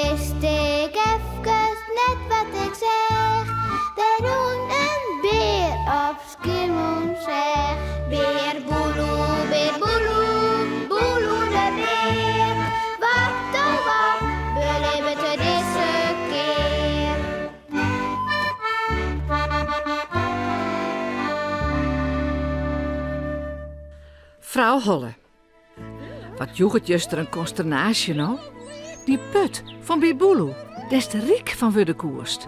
wist ik even net wat ik zeg. Daar doen een beer op Schiermonnikoog. Beer boeloe, boeloe de beer. Wat oh wat, beleven te deze keer. Vrouw Holle. Wat joegetjes er een consternatie nou? Die put van Biboeloe, des te riek van we de koerst.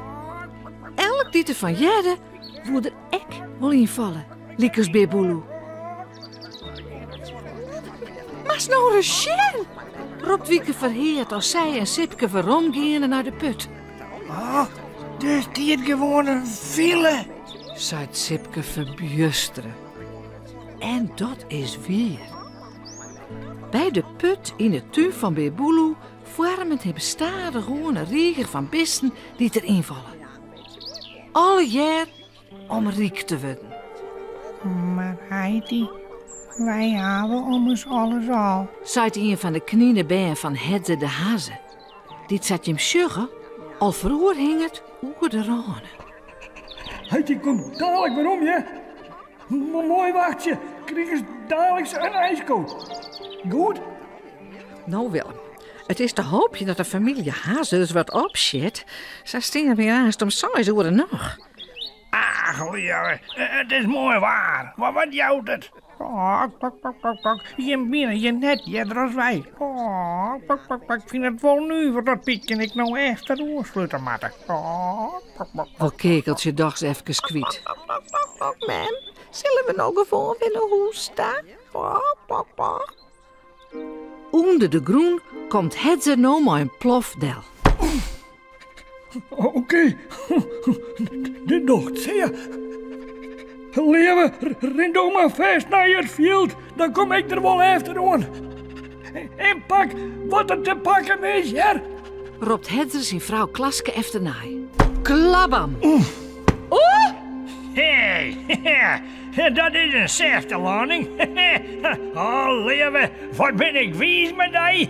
Elk die te van jaren, woe er ek wel invallen, liekers Biboeloe. Mas nou een roept Wieke verheerd als zij en Sipke waarom gaan naar de put. Oh, dus die het gewoon een file, Zei Sipke verbjusteren. En dat is weer. Bij de put in de tuin van Biboeloe vormen hij bestaande gewoon een rieger van bissen die erin vallen. Alle jaar om riek te worden. Maar Heidi, wij hebben ons alles al. Zei een van de knieën bij van Hedde de Hazen. Dit zat je hem sjuggen, al vroeger hing het over de ranen. Heidi komt dadelijk weer om, je. Mooi wachtje, krijg eens dadelijk een ijskoot. Goed? Nou Willem, het is te hoopje dat de familie Hazen dus wat opzet. Ze staan weer aanst om 6 uur nog. Ach, lieve, het is mooi waar. Wat jouwt het? Oh, pak. Je binnen je net jeder als wij. Oh, pak. Ik vind het wel nu voor dat Pietje en ik nou echt de oorsluiten moeten. Oh, pak. Wel kekeltje dags even kwiet. Man, zullen we nou gewoon willen hoesten? Onder de groen komt Hedze nou maar een plofdel. Oké. Dit docht, zie je. Leven, ren nou maar vast naar het veld. Dan kom ik er wel even doen. En pak wat er te pakken is, ja. Roept Hedze zijn vrouw Klaske efternaai. Klabam! Hey, dat is een zesde landing. Oh, lieve, wat ben ik wies met die.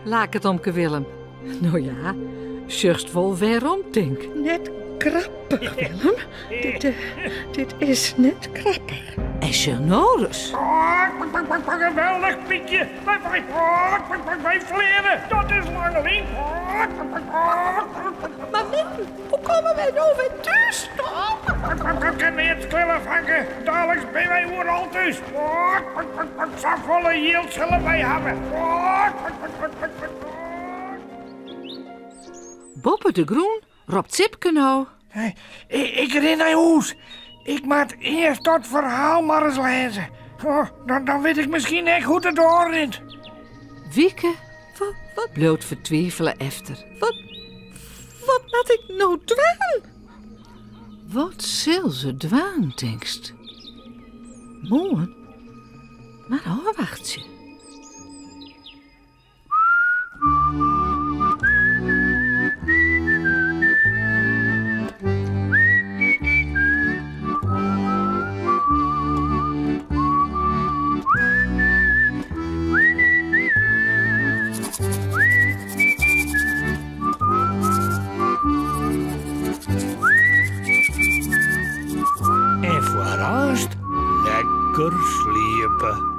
Laat ik het omke Willem. Nou ja, zucht wel weerom, denk. Net grappig, Willem. Dit is net grappig. En Sjernorus. Pak een geweldig Pietje. Wij vleren, dat is langeling. Maar Willem, hoe komen wij nou weer thuis? Ik kan weer het klillen vangen. Dadelijk ben wij overal thuis. Zakvolle yield zullen wij hebben. Boppe de Groen roept Sipke nou. Ik ren naar huis. Ik moet eerst dat verhaal maar eens lezen. Oh, dan weet ik misschien echt hoe het doorrent. Wieke, wat bloot vertwijfelen efter. Wat laat ik nou dwaan? Wat zal ze dwaan, denkst? Mooi, maar wacht je. En vooral lekker sliepen.